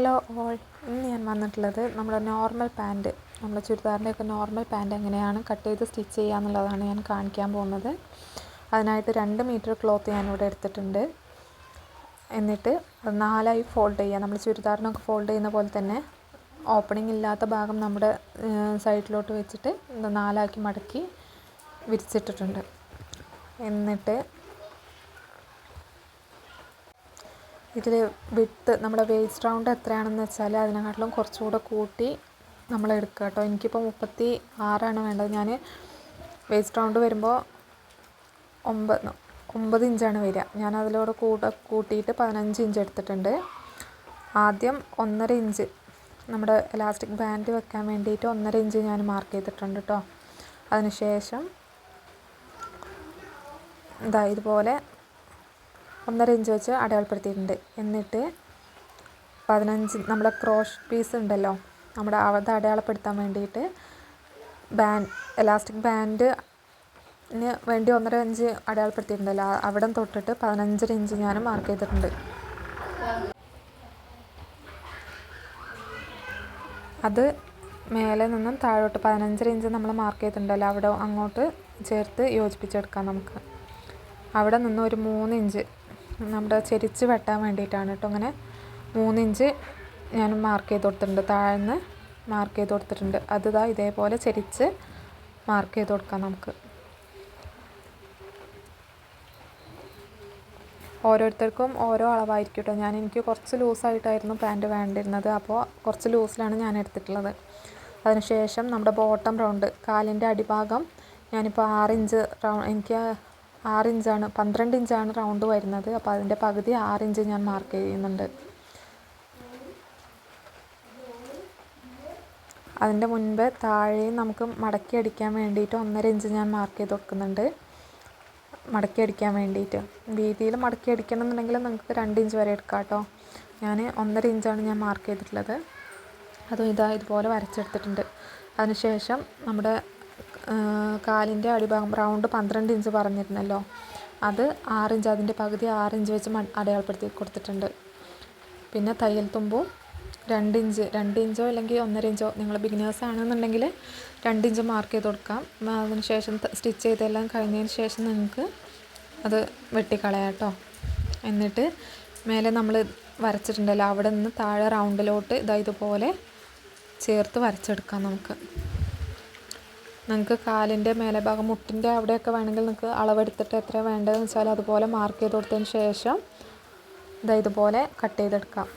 Hello all, ഇന്ന് ഞാൻ വന്നിട്ടുള്ളത് നമ്മുടെ നോർമൽ പാൻറ്റ്, നമ്മുടെ ചുരിദാറിൻ്റെയൊക്കെ നോർമൽ പാൻറ്റ് എങ്ങനെയാണ് കട്ട് ചെയ്ത് സ്റ്റിച്ച് ചെയ്യുക എന്നുള്ളതാണ് ഞാൻ കാണിക്കാൻ പോകുന്നത്. അതിനായിട്ട് 2 മീറ്റർ ക്ലോത്ത് ഞാനിവിടെ എടുത്തിട്ടുണ്ട്. എന്നിട്ട് അത് 4ആയി ഫോൾഡ് ചെയ്യുക. നമ്മൾ ചുരിദാറിനൊക്കെ ഫോൾഡ് ചെയ്യുന്ന പോലെ തന്നെ ഓപ്പണിംഗ് ഇല്ലാത്ത ഭാഗം നമ്മുടെ സൈഡിലോട്ട് വെച്ചിട്ട് 4ആക്കി മടക്കി വിരിച്ചിട്ടിട്ടുണ്ട്. എന്നിട്ട് ഇതിൽ വിഡ്ത്ത് നമ്മുടെ വേസ്റ്റ് റൗണ്ട് എത്രയാണെന്ന് വെച്ചാൽ അതിനെക്കാട്ടിലും കുറച്ചുകൂടെ കൂട്ടി നമ്മൾ എടുക്കുക കേട്ടോ. എനിക്കിപ്പോൾ 36 വേണ്ടത്. ഞാൻ വേസ്റ്റ് റൗണ്ട് വരുമ്പോൾ 9 ഇഞ്ചാണ് വരിക. ഞാൻ അതിലൂടെ കൂട്ടിയിട്ട് 15 ഇഞ്ച് എടുത്തിട്ടുണ്ട്. ആദ്യം 1.5 ഇഞ്ച് നമ്മുടെ എലാസ്റ്റിക് ബാൻഡ് വെക്കാൻ വേണ്ടിയിട്ട് 1.5 ഇഞ്ച് ഞാൻ മാർക്ക് ചെയ്തിട്ടുണ്ട് കേട്ടോ. അതിനുശേഷം ഇതുപോലെ 1.5 ഇഞ്ച് വെച്ച് അടയാളപ്പെടുത്തിയിട്ടുണ്ട്. എന്നിട്ട് 15 നമ്മുടെ ക്രോഷ് പീസ് ഉണ്ടല്ലോ, നമ്മുടെ അത് അടയാളപ്പെടുത്താൻ വേണ്ടിയിട്ട് എലാസ്റ്റിക് ബാൻഡിന് വേണ്ടി 1.5 ഇഞ്ച് അടയാളപ്പെടുത്തിയിട്ടുണ്ടല്ലോ, അവിടെ തൊട്ടിട്ട് 15 ഇഞ്ച് ഞാൻ മാർക്ക് ചെയ്തിട്ടുണ്ട്. അത് മേലെ നിന്നും താഴോട്ട് 15 ഇഞ്ച് നമ്മൾ മാർക്ക് ചെയ്തിട്ടുണ്ടല്ലോ, അവിടെ അങ്ങോട്ട് ചേർത്ത് യോജിപ്പിച്ചെടുക്കാം നമുക്ക്. അവിടെ നിന്ന് ഒരു 3 ഇഞ്ച് നമ്മുടെ ചെരിച്ച് വെട്ടാൻ വേണ്ടിയിട്ടാണ് കേട്ടോ. അങ്ങനെ 3 ഇഞ്ച് ഞാൻ മാർക്ക് ചെയ്ത് കൊടുത്തിട്ടുണ്ട്, താഴ്ന്ന് മാർക്ക് ചെയ്ത് കൊടുത്തിട്ടുണ്ട്. അത് ഇതേപോലെ ചെരിച്ച് മാർക്ക് ചെയ്ത് കൊടുക്കാം നമുക്ക്. ഓരോരുത്തർക്കും ഓരോ അളവായിരിക്കും കേട്ടോ. എനിക്ക് കുറച്ച് ലൂസായിട്ടായിരുന്നു പാൻറ്റ് വേണ്ടിയിരുന്നത്, അപ്പോൾ കുറച്ച് ലൂസിലാണ് ഞാൻ എടുത്തിട്ടുള്ളത്. അതിനുശേഷം നമ്മുടെ ബോട്ടം റൗണ്ട്, കാലിൻ്റെ അടിഭാഗം ഞാനിപ്പോൾ 6 ഇഞ്ച് എനിക്ക് 6 ഇഞ്ചാണ്, 12 ഇഞ്ചാണ് റൗണ്ട് വരുന്നത്. അപ്പോൾ അതിൻ്റെ പകുതി 6 ഇഞ്ച് ഞാൻ മാർക്ക് ചെയ്യുന്നുണ്ട്. അതിൻ്റെ മുൻപ് താഴെയും നമുക്ക് മടക്കി അടിക്കാൻ വേണ്ടിയിട്ട് 1.5 ഇഞ്ച് ഞാൻ മാർക്ക് ചെയ്ത് കൊടുക്കുന്നുണ്ട്. മടക്കി അടിക്കാൻ വേണ്ടിയിട്ട് വീതിയിൽ മടക്കി അടിക്കണം എന്നുണ്ടെങ്കിൽ നിങ്ങൾക്ക് 2 ഇഞ്ച് വരെ എടുക്കാം കേട്ടോ. ഞാൻ 1.5 ഇഞ്ചാണ് ഞാൻ മാർക്ക് ചെയ്തിട്ടുള്ളത്. അതും ഇതുപോലെ വരച്ചെടുത്തിട്ടുണ്ട്. അതിനുശേഷം നമ്മുടെ കാലിൻ്റെ അടിഭാഗം റൗണ്ട് 12 ഇഞ്ച് പറഞ്ഞിരുന്നല്ലോ, അത് 6 ഇഞ്ച്, അതിൻ്റെ പകുതി 6 ഇഞ്ച് വെച്ച് അടയാളപ്പെടുത്തി കൊടുത്തിട്ടുണ്ട്. പിന്നെ തയ്യൽ തുമ്പും 2 ഇഞ്ചോ അല്ലെങ്കിൽ 1.5 ഇഞ്ചോ, നിങ്ങൾ ബിഗിനേഴ്സ് ആണെന്നുണ്ടെങ്കിൽ 2 ഇഞ്ച് മാർക്ക് ചെയ്ത് കൊടുക്കാം. അതിനുശേഷം സ്റ്റിച്ച് ചെയ്തെല്ലാം കഴിഞ്ഞതിന് ശേഷം നിങ്ങൾക്ക് അത് വെട്ടിക്കളയാം കേട്ടോ. എന്നിട്ട് മേലെ നമ്മൾ വരച്ചിട്ടുണ്ടല്ലോ, അവിടെ നിന്ന് താഴെ റൗണ്ടിലോട്ട് ഇതുപോലെ ചേർത്ത് വരച്ചെടുക്കാം നമുക്ക്. നിങ്ങൾക്ക് കാലിൻ്റെ മേലെ ഭാഗം മുട്ടിൻ്റെ അവിടെയൊക്കെ വേണമെങ്കിൽ നിങ്ങൾക്ക് അളവെടുത്തിട്ട് എത്ര വേണ്ടതെന്ന് വെച്ചാൽ അതുപോലെ മാർക്ക് ചെയ്ത് കൊടുത്തതിന് ശേഷം ഇതുപോലെ കട്ട് ചെയ്തെടുക്കാം.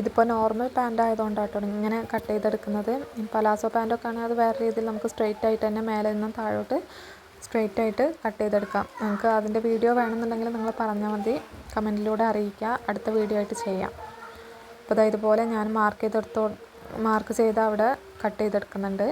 ഇതിപ്പോൾ നോർമൽ പാൻ്റ് ആയതുകൊണ്ടാട്ടോ ഇങ്ങനെ കട്ട് ചെയ്തെടുക്കുന്നത്. പലാസോ പാൻറ്റൊക്കെ ആണെങ്കിൽ അത് വേറെ രീതിയിൽ നമുക്ക് സ്ട്രെയിറ്റ് ആയിട്ട് തന്നെ മേലെ നിന്നും താഴോട്ട് സ്ട്രെയിറ്റ് ആയിട്ട് കട്ട് ചെയ്തെടുക്കാം. നിങ്ങൾക്ക് അതിൻ്റെ വീഡിയോ വേണമെന്നുണ്ടെങ്കിൽ നിങ്ങൾ പറഞ്ഞാൽ മതി, കമൻറ്റിലൂടെ അറിയിക്കുക, അടുത്ത വീഡിയോ ആയിട്ട് ചെയ്യാം. അപ്പോൾ ഇതുപോലെ ഞാൻ മാർക്ക് ചെയ്ത് അവിടെ കട്ട് ചെയ്തെടുക്കുന്നുണ്ട്.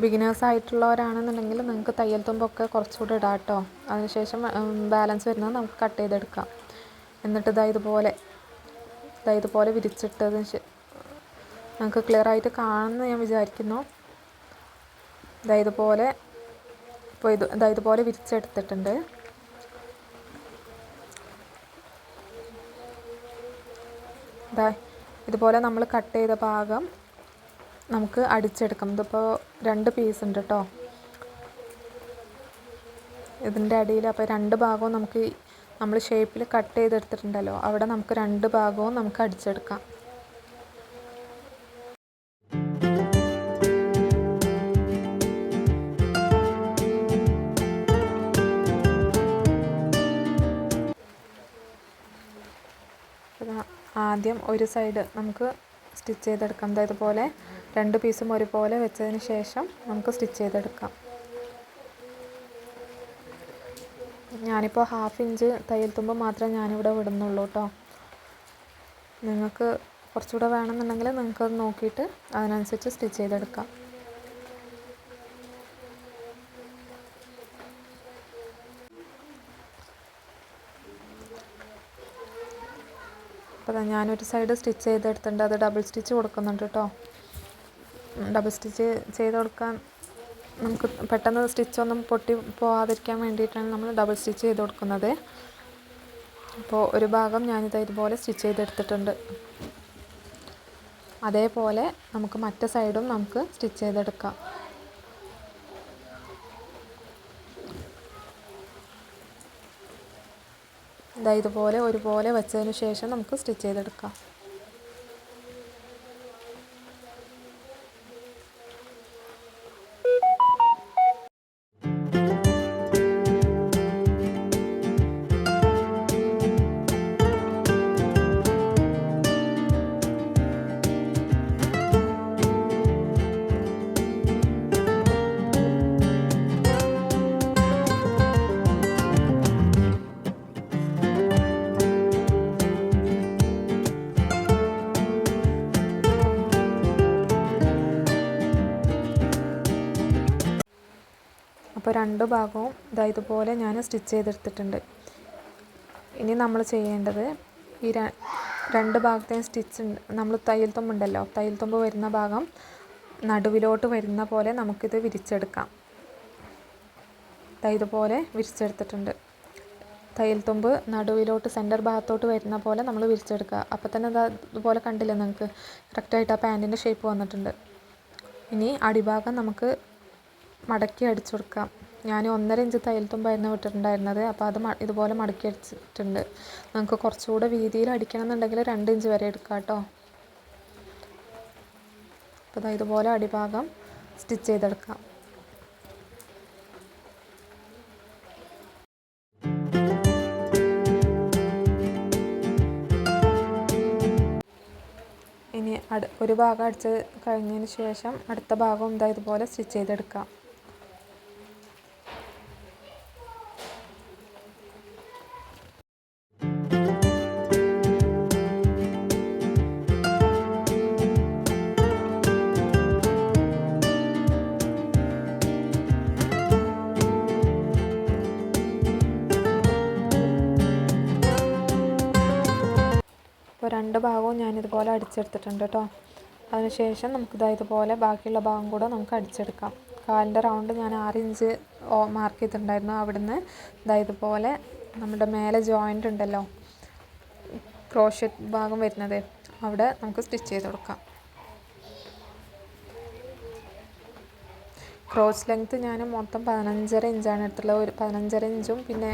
ബിഗിനേഴ്സ് ആയിട്ടുള്ളവരാണെന്നുണ്ടെങ്കിൽ നിങ്ങൾക്ക് തയ്യൽ തുമ്പൊക്കെ കുറച്ചുകൂടെ ഇടാം കേട്ടോ. അതിനുശേഷം ബാലൻസ് വരുന്നത് നമുക്ക് കട്ട് ചെയ്തെടുക്കാം. എന്നിട്ട് ഇതുപോലെ വിരിച്ചിട്ടതിന് നിങ്ങൾക്ക് ക്ലിയർ ആയിട്ട് കാണുമെന്ന് ഞാൻ വിചാരിക്കുന്നു. ഇതുപോലെ ഇതുപോലെ വിരിച്ചെടുത്തിട്ടുണ്ട്. ഇതുപോലെ നമ്മൾ കട്ട് ചെയ്ത ഭാഗം നമുക്ക് അടിച്ചെടുക്കാം. ഇതിപ്പോൾ 2 പീസ് ഉണ്ട് കേട്ടോ ഇതിൻ്റെ അടിയിൽ. അപ്പോൾ 2 ഭാഗവും നമുക്ക് നമ്മൾ ഷേപ്പിൽ കട്ട് ചെയ്തെടുത്തിട്ടുണ്ടല്ലോ, അവിടെ നമുക്ക് 2 ഭാഗവും നമുക്ക് അടിച്ചെടുക്കാം. ആദ്യം ഒരു സൈഡ് നമുക്ക് സ്റ്റിച്ച് ചെയ്തെടുക്കാം. ഇതുപോലെ 2 പീസും ഒരുപോലെ വെച്ചതിന് ശേഷം നമുക്ക് സ്റ്റിച്ച് ചെയ്തെടുക്കാം. ഞാനിപ്പോൾ 1/2 ഇഞ്ച് തയ്യൽ തുമ്പ് മാത്രമേ ഞാനിവിടെ വിടുന്നുള്ളൂ കേട്ടോ. നിങ്ങൾക്ക് കുറച്ചുകൂടെ വേണമെന്നുണ്ടെങ്കിൽ നിങ്ങൾക്കത് നോക്കിയിട്ട് അതിനനുസരിച്ച് സ്റ്റിച്ച് ചെയ്തെടുക്കാം. അപ്പോൾ ഞാനൊരു സൈഡ് സ്റ്റിച്ച് ചെയ്തെടുത്തിട്ടുണ്ട്, അത് ഡബിൾ സ്റ്റിച്ച് കൊടുക്കുന്നുണ്ട് കേട്ടോ. ഡബിൾ സ്റ്റിച്ച് ചെയ്ത് കൊടുക്കാൻ നമുക്ക് പെട്ടെന്ന് സ്റ്റിച്ചൊന്നും പൊട്ടി പോകാതിരിക്കാൻ വേണ്ടിയിട്ടാണ് നമ്മൾ ഡബിൾ സ്റ്റിച്ച് ചെയ്ത് കൊടുക്കുന്നത്. അപ്പോൾ ഒരു ഭാഗം ഞാനിത് ഇതുപോലെ സ്റ്റിച്ച് ചെയ്തെടുത്തിട്ടുണ്ട്. അതേപോലെ നമുക്ക് മറ്റേ സൈഡും നമുക്ക് സ്റ്റിച്ച് ചെയ്തെടുക്കാം. ഇതുപോലെ ഒരുപോലെ വെച്ചതിന് ശേഷം നമുക്ക് സ്റ്റിച്ച് ചെയ്തെടുക്കാം. അപ്പോൾ രണ്ട് ഭാഗവും ഇതുപോലെ ഞാൻ സ്റ്റിച്ച് ചെയ്തെടുത്തിട്ടുണ്ട്. ഇനി നമ്മൾ ചെയ്യേണ്ടത് ഈ രണ്ട് ഭാഗത്തെയും സ്റ്റിച്ച് നമ്മൾ തയ്യൽ തുമ്പുണ്ടല്ലോ, തയ്യൽ തുമ്പ് വരുന്ന ഭാഗം നടുവിലോട്ട് വരുന്ന പോലെ നമുക്കിത് വിരിച്ചെടുക്കാം. ഇതുപോലെ വിരിച്ചെടുത്തിട്ടുണ്ട്. തയ്യൽ തുമ്പ് നടുവിലോട്ട് സെൻറ്റർ ഭാഗത്തോട്ട് വരുന്ന പോലെ നമ്മൾ വിരിച്ചെടുക്കുക. അപ്പോൾ തന്നെ ഇതുപോലെ കണ്ടില്ലേ നിങ്ങൾക്ക് കറക്റ്റായിട്ട് ആ പാൻറ്റിൻ്റെ ഷേപ്പ് വന്നിട്ടുണ്ട്. ഇനി അടിഭാഗം നമുക്ക് മടക്കി അടിച്ചു കൊടുക്കാം. ഞാൻ 1.5 ഇഞ്ച് തയ്യൽ തുമ്പായിരുന്നു വിട്ടിട്ടുണ്ടായിരുന്നത്. അപ്പോൾ അത് ഇതുപോലെ മടക്കി അടിച്ചിട്ടുണ്ട്. നമുക്ക് കുറച്ചുകൂടെ വീതിയിൽ അടിക്കണം എന്നുണ്ടെങ്കിൽ 2 ഇഞ്ച് വരെ എടുക്കാം കേട്ടോ. അപ്പോൾ ഇതുപോലെ അടിഭാഗം സ്റ്റിച്ച് ചെയ്തെടുക്കാം. ഇനി ഒരു ഭാഗം അടിച്ച് കഴിഞ്ഞതിന് ശേഷം അടുത്ത ഭാഗം ഇതുപോലെ സ്റ്റിച്ച് ചെയ്തെടുക്കാം. അപ്പോൾ രണ്ട് ഭാഗവും ഞാനിതുപോലെ അടിച്ചെടുത്തിട്ടുണ്ട് കേട്ടോ. അതിനുശേഷം നമുക്ക് ഇതുപോലെ ബാക്കിയുള്ള ഭാഗം കൂടെ നമുക്ക് അടിച്ചെടുക്കാം. കാലിൻ്റെ റൗണ്ട് ഞാൻ 6 ഇഞ്ച് മാർക്ക് ചെയ്തിട്ടുണ്ടായിരുന്നു. അവിടുന്ന് ഇതുപോലെ നമ്മുടെ മേലെ ജോയിൻ്റ് ഉണ്ടല്ലോ, ക്രോഷറ്റ് ഭാഗം വരുന്നത്, അവിടെ നമുക്ക് സ്റ്റിച്ച് ചെയ്ത് കൊടുക്കാം. ക്രോസ് ലെങ്ത്ത് ഞാൻ മൊത്തം 15.5 ഇഞ്ചാണ് എടുത്തുള്ളത്. ഒരു 15.5 ഇഞ്ചും പിന്നെ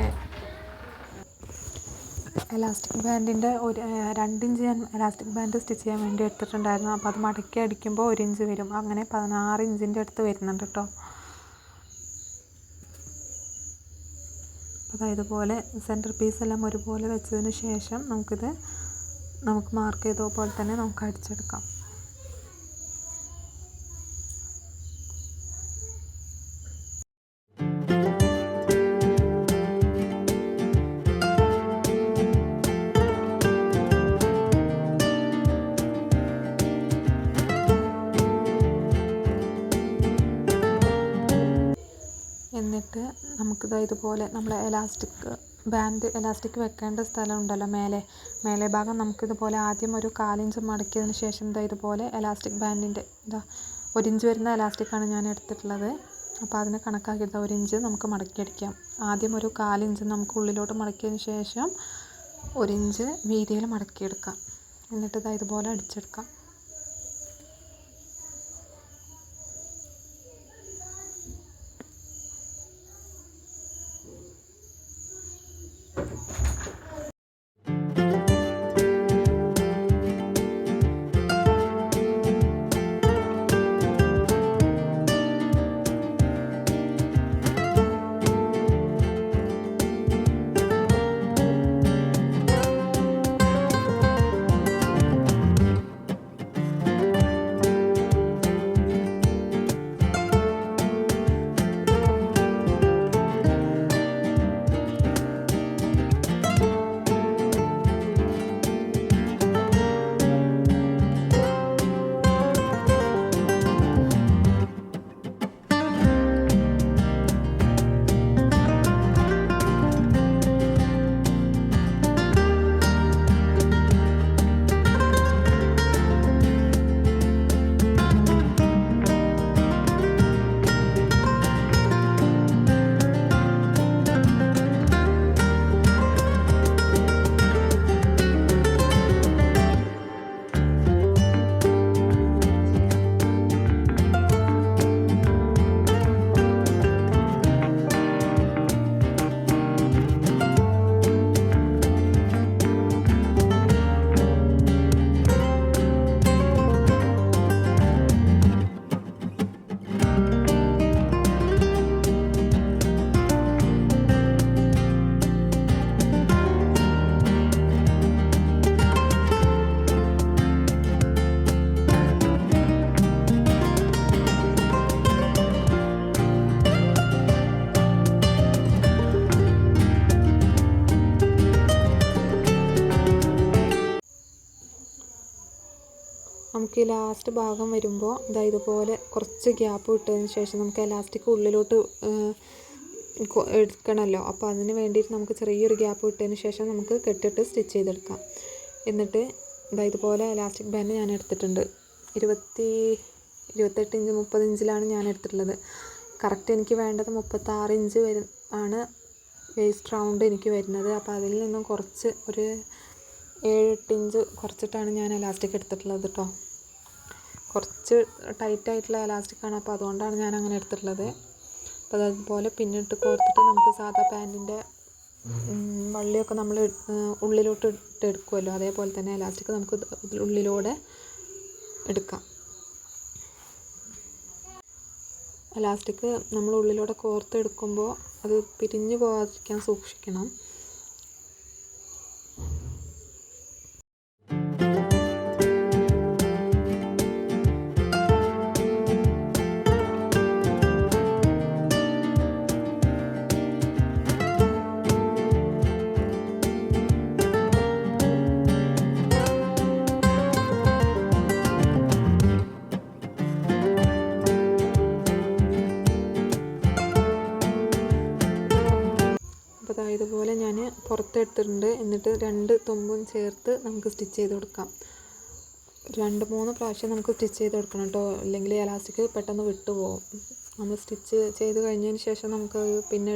എലാസ്റ്റിക് ബാൻഡിൻ്റെ ഒരു 2 ഇഞ്ച് ഞാൻ എലാസ്റ്റിക് ബാൻഡ് സ്റ്റിച്ച് ചെയ്യാൻ വേണ്ടി എടുത്തിട്ടുണ്ടായിരുന്നു. അപ്പോൾ അത് മടക്കി അടിക്കുമ്പോൾ 1 ഇഞ്ച് വരും. അങ്ങനെ 16 ഇഞ്ചിൻ്റെ അടുത്ത് വരുന്നുണ്ട് കേട്ടോ. അപ്പോൾ ഇതുപോലെ സെൻറ്റർ പീസെല്ലാം ഒരുപോലെ വെച്ചതിന് ശേഷം നമുക്ക് മാർക്ക് ചെയ്ത പോലെ തന്നെ നമുക്ക് അടിച്ചെടുക്കാം. എന്നിട്ട് നമുക്കിത് ഇതുപോലെ നമ്മൾ എലാസ്റ്റിക് വെക്കേണ്ട സ്ഥലം ഉണ്ടല്ലോ, മേലെ ഭാഗം നമുക്കിതുപോലെ ആദ്യം ഒരു 1/4 ഇഞ്ച് മടക്കിയതിന് ശേഷം ഇതുപോലെ എലാസ്റ്റിക് ബാൻഡിൻ്റെ 1 ഇഞ്ച് വരുന്ന എലാസ്റ്റിക്കാണ് ഞാൻ എടുത്തിട്ടുള്ളത്. അപ്പോൾ അതിന് കണക്കാക്കിയിട്ട് 1 ഇഞ്ച് നമുക്ക് മടക്കിയടിക്കാം. ആദ്യം ഒരു 1/4 ഇഞ്ച് നമുക്ക് ഉള്ളിലോട്ട് മടക്കിയതിന് ശേഷം 1 ഇഞ്ച് വീതിയിൽ മടക്കിയെടുക്കാം. എന്നിട്ട് ഇതുപോലെ അടിച്ചെടുക്കാം. നമുക്ക് ഈ ലാസ്റ്റ് ഭാഗം വരുമ്പോൾ ഇതുപോലെ കുറച്ച് ഗ്യാപ്പ് വിട്ടതിന് ശേഷം നമുക്ക് എലാസ്റ്റിക് ഉള്ളിലോട്ട് എടുക്കണമല്ലോ. അപ്പോൾ അതിന് വേണ്ടിയിട്ട് നമുക്ക് ചെറിയൊരു ഗ്യാപ്പ് വിട്ടതിന് ശേഷം നമുക്ക് കെട്ടിട്ട് സ്റ്റിച്ച് ചെയ്തെടുക്കാം. എന്നിട്ട് ഇതുപോലെ എലാസ്റ്റിക് ബാൻഡ് ഞാൻ എടുത്തിട്ടുണ്ട്. 28 ഇഞ്ച് 30 ഇഞ്ചിലാണ് ഞാൻ എടുത്തിട്ടുള്ളത്. കറക്റ്റ് എനിക്ക് വേണ്ടത് 36 ഇഞ്ച് ആണ് വേസ്റ്റ് റൗണ്ട് എനിക്ക് വരുന്നത്. അപ്പോൾ അതിൽ നിന്നും കുറച്ച് ഒരു 7-8 ഇഞ്ച് കുറച്ചിട്ടാണ് ഞാൻ എലാസ്റ്റിക് എടുത്തിട്ടുള്ളത് കേട്ടോ. കുറച്ച് ടൈറ്റായിട്ടുള്ള എലാസ്റ്റിക്കാണ്, അപ്പോൾ അതുകൊണ്ടാണ് ഞാൻ അങ്ങനെ എടുത്തിട്ടുള്ളത്. അപ്പോൾ അതുപോലെ പിന്നിട്ട് കോർത്തിട്ട് നമുക്ക് സാധാ പാൻറ്റിൻ്റെ വള്ളിയൊക്കെ നമ്മൾ ഉള്ളിലോട്ട് എടുക്കുമല്ലോ, അതേപോലെ തന്നെ എലാസ്റ്റിക് നമുക്ക് ഉള്ളിലൂടെ എടുക്കാം. എലാസ്റ്റിക് നമ്മൾ ഉള്ളിലൂടെ കോർത്തെടുക്കുമ്പോൾ അത് പിരിഞ്ഞു പോകാതിരിക്കാൻ സൂക്ഷിക്കണം. അപ്പോൾ ഇതുപോലെ ഞാൻ പുറത്തെടുത്തിട്ടുണ്ട്. എന്നിട്ട് 2 തുമ്പും ചേർത്ത് നമുക്ക് സ്റ്റിച്ച് ചെയ്ത് കൊടുക്കാം. 2-3 പ്രാവശ്യം നമുക്ക് സ്റ്റിച്ച് ചെയ്ത് കൊടുക്കണം കേട്ടോ, അല്ലെങ്കിൽ എലാസ്റ്റിക് പെട്ടെന്ന് വിട്ടു പോകും. നമ്മൾ സ്റ്റിച്ച് ചെയ്ത് കഴിഞ്ഞതിന് ശേഷം നമുക്ക് പിന്നെ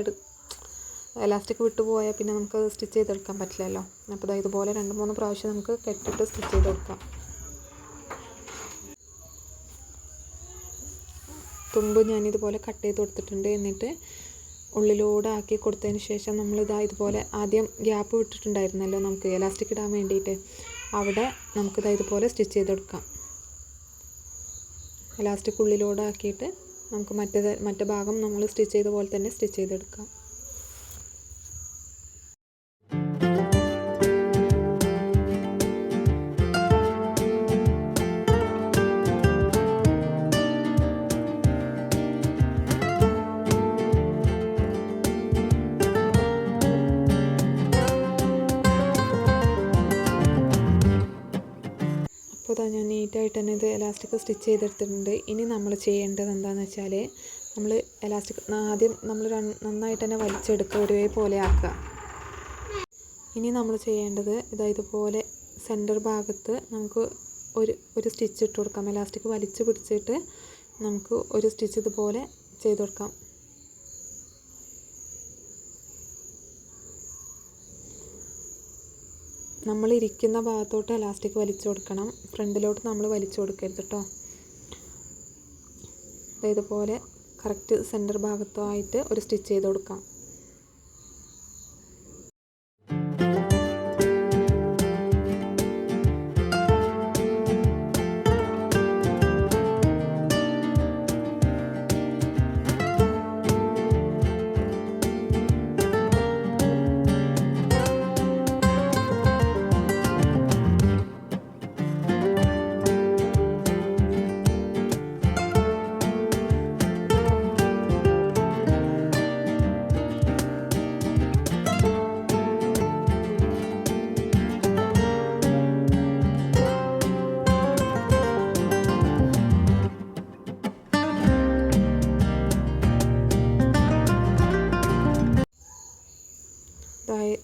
എലാസ്റ്റിക് വിട്ടു പോയാൽ പിന്നെ നമുക്ക് സ്റ്റിച്ച് ചെയ്തെടുക്കാൻ പറ്റില്ലല്ലോ. അപ്പോൾ ഇതുപോലെ 2-3 പ്രാവശ്യം നമുക്ക് കെട്ടിട്ട് സ്റ്റിച്ച് ചെയ്ത് കൊടുക്കാം. തുമ്പ് ഞാനിതുപോലെ കട്ട് ചെയ്ത് കൊടുത്തിട്ടുണ്ട്. എന്നിട്ട് ഉള്ളിലൂടെ ആക്കി കൊടുത്തതിന് ശേഷം ഇതുപോലെ ആദ്യം ഗ്യാപ്പ് വിട്ടിട്ടുണ്ടായിരുന്നല്ലോ നമുക്ക് എലാസ്റ്റിക് ഇടാൻ വേണ്ടിയിട്ട്, അവിടെ ഇതുപോലെ സ്റ്റിച്ച് ചെയ്ത് കൊടുക്കാം. എലാസ്റ്റിക് ഉള്ളിലൂടെ ആക്കിയിട്ട് നമുക്ക് മറ്റേ ഭാഗം നമ്മൾ സ്റ്റിച്ച് ചെയ്ത പോലെ തന്നെ സ്റ്റിച്ച് ചെയ്തെടുക്കാം. അപ്പോൾ ഞാൻ നീറ്റായിട്ട് തന്നെ ഇത് എലാസ്റ്റിക് സ്റ്റിച്ച് ചെയ്തെടുത്തിട്ടുണ്ട്. ഇനി നമ്മൾ ചെയ്യേണ്ടത് എന്താണെന്ന് വെച്ചാൽ നമ്മൾ എലാസ്റ്റിക് ആദ്യം നമ്മൾ നന്നായിട്ട് തന്നെ വലിച്ചെടുക്കുക, ഒരേ പോലെ ആക്കുക. ഇനി നമ്മൾ ചെയ്യേണ്ടത് ഇതുപോലെ സെൻറ്റർ ഭാഗത്ത് നമുക്ക് ഒരു സ്റ്റിച്ച് ഇട്ട് കൊടുക്കാം. എലാസ്റ്റിക് വലിച്ച് പിടിച്ചിട്ട് നമുക്ക് ഒരു സ്റ്റിച്ച് ഇതുപോലെ ചെയ്ത് കൊടുക്കാം. നമ്മളിരിക്കുന്ന ഭാഗത്തോട്ട് എലാസ്റ്റിക് വലിച്ചു കൊടുക്കണം, ഫ്രണ്ടിലോട്ട് നമ്മൾ വലിച്ചു കൊടുക്കരുത് കേട്ടോ. ഇതുപോലെ കറക്റ്റ് സെൻറ്റർ ഭാഗത്തായിട്ട് ഒരു സ്റ്റിച്ച് ചെയ്ത് കൊടുക്കാം.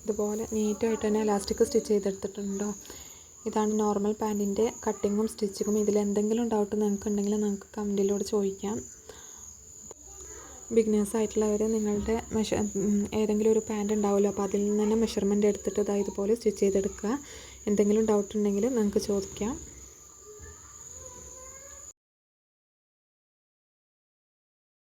ഇതുപോലെ നീറ്റായിട്ട് തന്നെ എലാസ്റ്റിക് സ്റ്റിച്ച് ചെയ്തെടുത്തിട്ടുണ്ടോ. ഇതാണ് നോർമൽ പാൻറ്റിൻ്റെ കട്ടിങ്ങും സ്റ്റിച്ചിങ്ങും. ഇതിലെന്തെങ്കിലും ഡൗട്ട് നിങ്ങൾക്കുണ്ടെങ്കിൽ നിങ്ങൾക്ക് കമൻറ്റിലൂടെ ചോദിക്കാം. ബിഗിനേഴ്സ് ആയിട്ടുള്ളവർ നിങ്ങളുടെ ഏതെങ്കിലും ഒരു പാൻറ്റ് ഉണ്ടാവുമല്ലോ, അപ്പോൾ അതിൽ നിന്ന് തന്നെ മെഷർമെൻറ്റ് എടുത്തിട്ട് ഇതുപോലെ സ്റ്റിച്ച് ചെയ്തെടുക്കുക. എന്തെങ്കിലും ഡൗട്ട് ഉണ്ടെങ്കിൽ നിങ്ങൾക്ക് ചോദിക്കാം.